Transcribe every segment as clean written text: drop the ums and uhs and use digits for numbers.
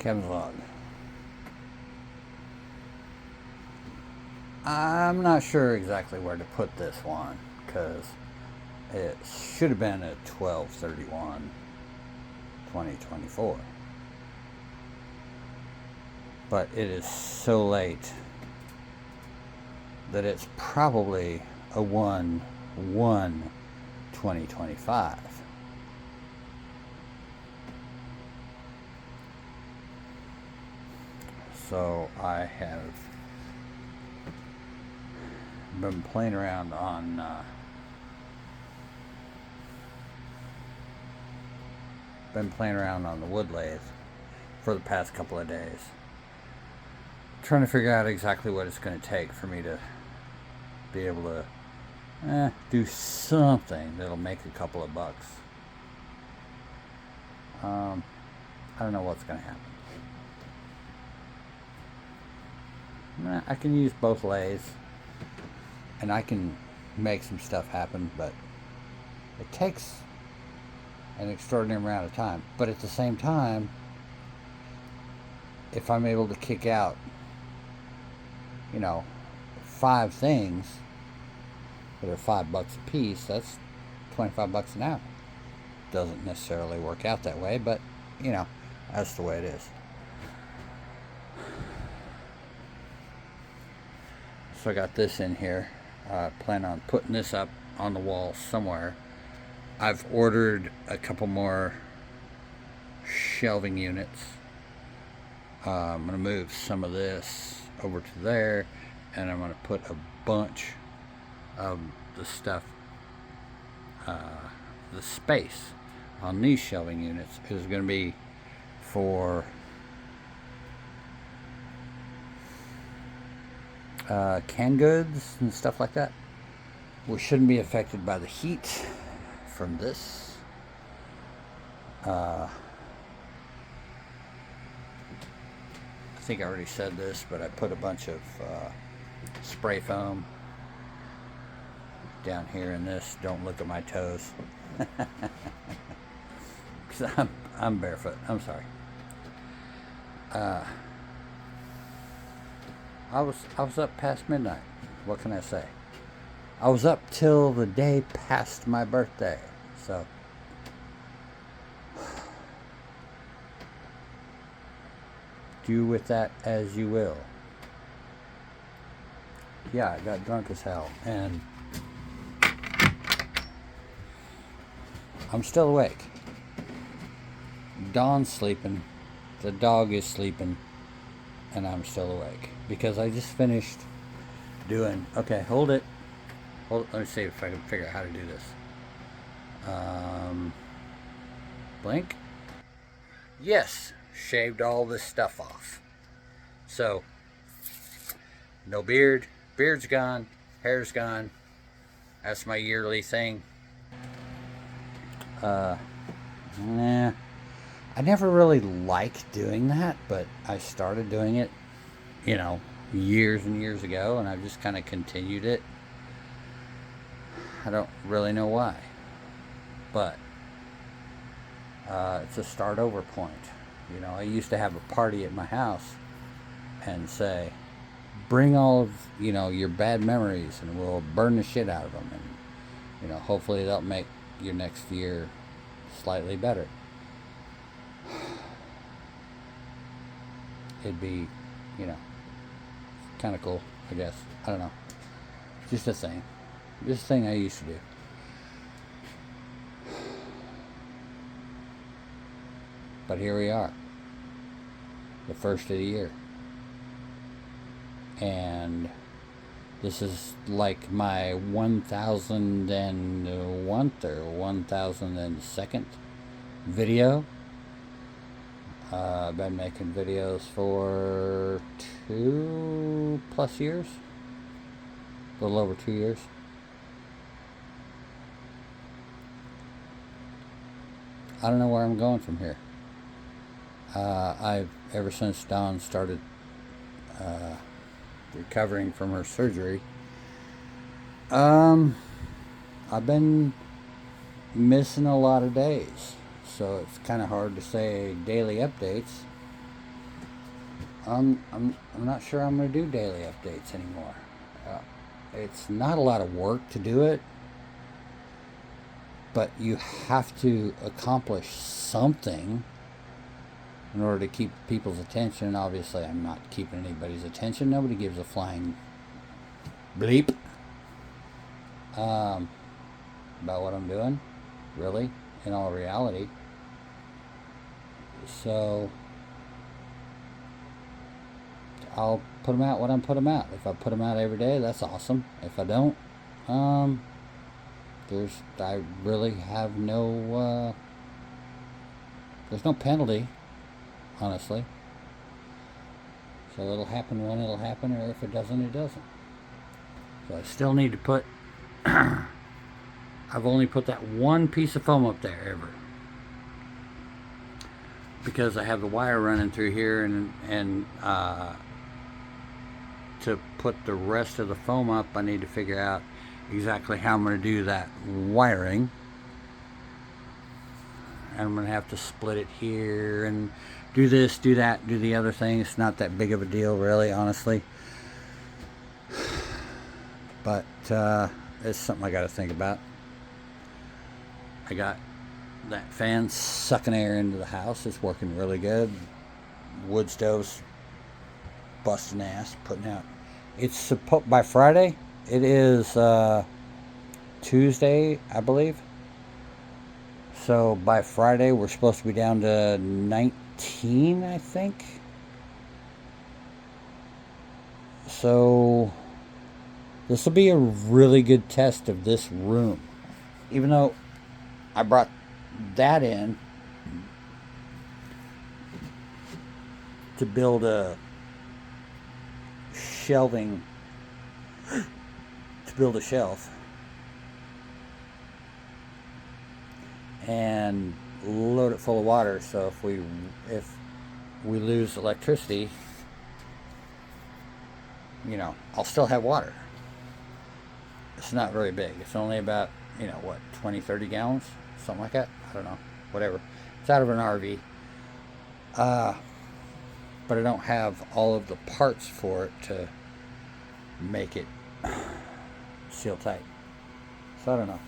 Kevin's log. I'm not sure exactly where to put this one because it should have been at 12/31/2024, but it is so late that it's probably a 1/1/2025. So I have been playing around on the wood lathe for the past couple of days, trying to figure out exactly what it's going to take for me to be able to do something that'll make a couple of bucks. I don't know what's going to happen. I can use both lathes and I can make some stuff happen, but it takes an extraordinary amount of time. But at the same time, if I'm able to kick out, 5 things that are $5 a piece, that's $25 an hour. Doesn't necessarily work out that way, but that's the way it is. So I got this in here. Plan on putting this up on the wall somewhere. I've ordered a couple more shelving units. I'm going to move some of this over to there, and I'm going to put a bunch of the stuff, the space on these shelving units is going to be for canned goods and stuff like that, which shouldn't be affected by the heat from this. I think I already said this, but I put a bunch of spray foam down here in this. Don't look at my toes. Because I'm barefoot. I'm sorry. I was up past midnight. What can I say? I was up till the day past my birthday. So do with that as you will. Yeah, I got drunk as hell, and I'm still awake. Dawn's sleeping, the dog is sleeping, and I'm still awake because I just finished doing. Okay, hold it. Let me see if I can figure out how to do this. Blink. Yes, shaved all this stuff off. So, no beard. Beard's gone. Hair's gone. That's my yearly thing. Nah. I never really liked doing that, but I started doing it, years and years ago, and I've just kind of continued it. I don't really know why, but it's a start over point. I used to have a party at my house and say, bring all of, your bad memories and we'll burn the shit out of them. And, hopefully that'll make your next year slightly better. It'd be, kind of cool, I guess. I don't know. Just a thing. Just a thing I used to do. But here we are. The first of the year. And this is like my 1001th or 1002nd video. I've been making videos for 2+ years. A little over 2 years. I don't know where I'm going from here. I've ever since Dawn started recovering from her surgery, I've been missing a lot of days, so it's kind of hard to say daily updates I'm not sure I'm going to do daily updates anymore. Uh, it's not a lot of work to do it, but you have to accomplish something in order to keep people's attention. Obviously, I'm not keeping anybody's attention. Nobody gives a flying bleep about what I'm doing, really, in all reality. So I'll put them out when I put them out. If I put them out every day, that's awesome. If I don't, I really have there's no penalty, honestly. So it'll happen when it'll happen, or if it doesn't, it doesn't. So I still need to put. I've only put that one piece of foam up there ever, because I have the wire running through here, and to put the rest of the foam up, I need to figure out exactly how I'm going to do that wiring. And I'm going to have to split it here and do this, do that, do the other thing. It's not that big of a deal, really, honestly. But it's something I got to think about. I got that fan sucking air into the house. It's working really good. Wood stove's busting ass, putting out. It's supposed by Friday. It is Tuesday, I believe. So by Friday, we're supposed to be down to 19, I think. So this will be a really good test of this room. Even though I brought that in to build a shelving, to build a shelf and load it full of water, so if we lose electricity, I'll still have water. It's not very big. It's only about 20, 30 gallons, something like that. I don't know, whatever. It's out of an RV, but I don't have all of the parts for it to make it seal tight, so I don't know.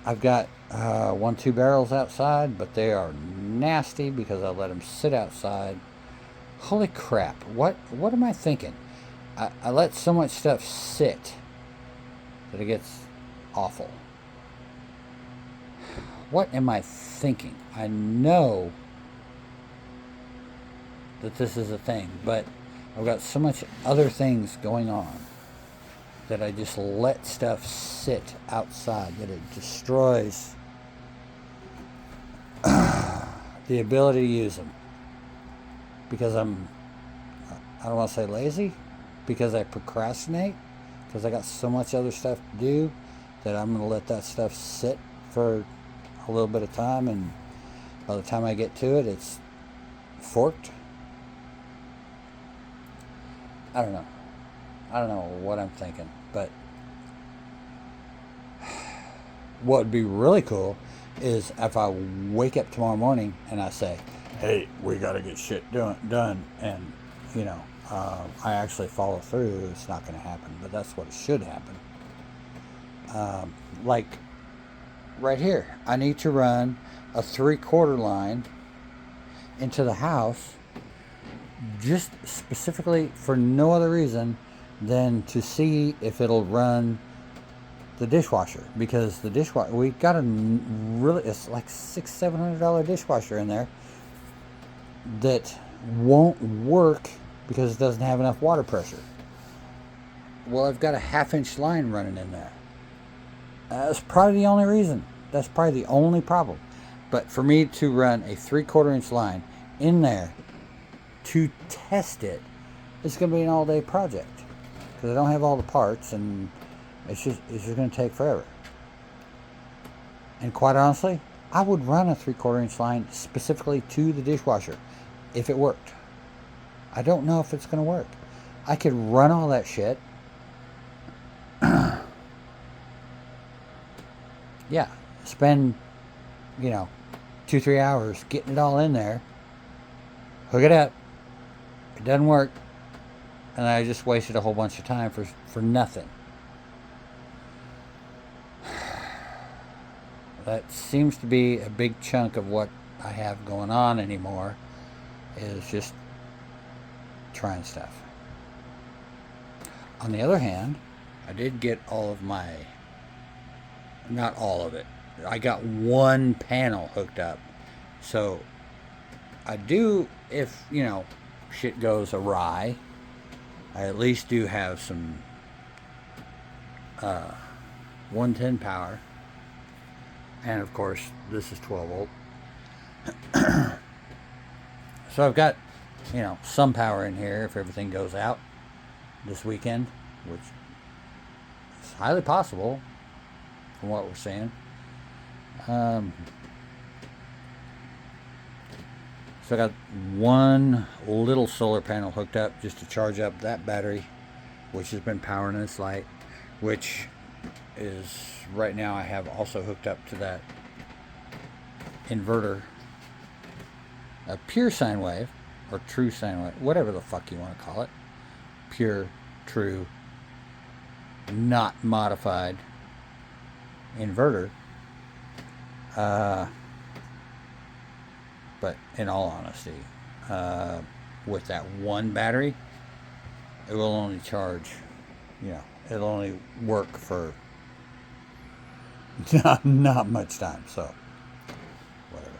I've got 1-2 barrels outside, but they are nasty because I let them sit outside. Holy crap, what am I thinking? I let so much stuff sit that it gets awful. What am I thinking? I know that this is a thing, but I've got so much other things going on that I just let stuff sit outside that it destroys the ability to use them. Because I don't want to say lazy, because I procrastinate, because I got so much other stuff to do that I'm going to let that stuff sit for a little bit of time, and by the time I get to it, it's forked. I don't know what I'm thinking, but what would be really cool is if I wake up tomorrow morning and I say, hey, we got to get shit done, and I actually follow through. It's not going to happen, but that's what should happen. Like right here, I need to run a 3/4 line into the house, just specifically for no other reason than to see if it'll run the dishwasher, because the dishwasher, we got it's like $600-700 dishwasher in there that won't work because it doesn't have enough water pressure. Well, I've got a 1/2-inch line running in there. That's probably the only reason. That's probably the only problem. But for me to run a 3/4 inch line in there to test it, it's going to be an all-day project because I don't have all the parts, and it's just going to take forever. And quite honestly, I would run a 3/4 inch line specifically to the dishwasher if it worked. I don't know if it's going to work. I could run all that shit. Yeah, spend 2-3 hours getting it all in there, hook it up, It doesn't work, and I just wasted a whole bunch of time for nothing. That seems to be a big chunk of what I have going on anymore, is just trying stuff. On the other hand, I did get all of my, not all of it, I got one panel hooked up. So I do, if, shit goes awry, I at least do have some 110 power. And of course, this is 12 volt. So I've got, some power in here if everything goes out this weekend, which is highly possible from what we're seeing. So I got one little solar panel hooked up just to charge up that battery, which has been powering this light, which is right now I have also hooked up to that inverter, a pure sine wave or true sine wave, whatever the fuck you want to call it, pure, true, not modified inverter. But in all honesty, with that one battery, it will only charge, it'll only work for not much time. So whatever.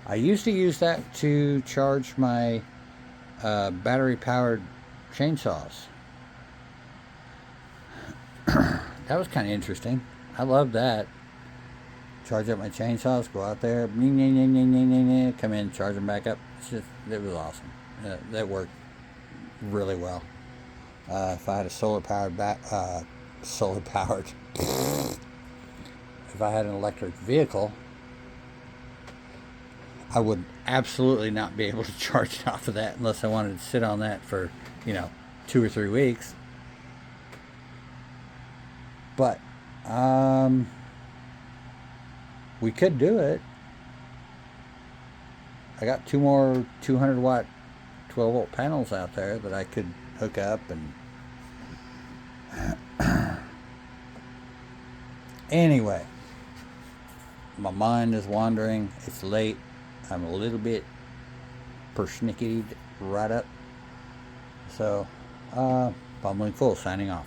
I used to use that to charge my battery powered chainsaws. That was kind of interesting. I loved that. Charge up my chainsaws, go out there, come in, charge them back up. It was awesome. That worked really well. If I had a solar powered, if I had an electric vehicle, I would absolutely not be able to charge it off of that unless I wanted to sit on that for, 2 or 3 weeks. But, we could do it. I got 2 more 200 watt 12 volt panels out there that I could hook up and anyway, my mind is wandering. It's late. I'm a little bit persnickety right up. So, Bumbling Fool signing off.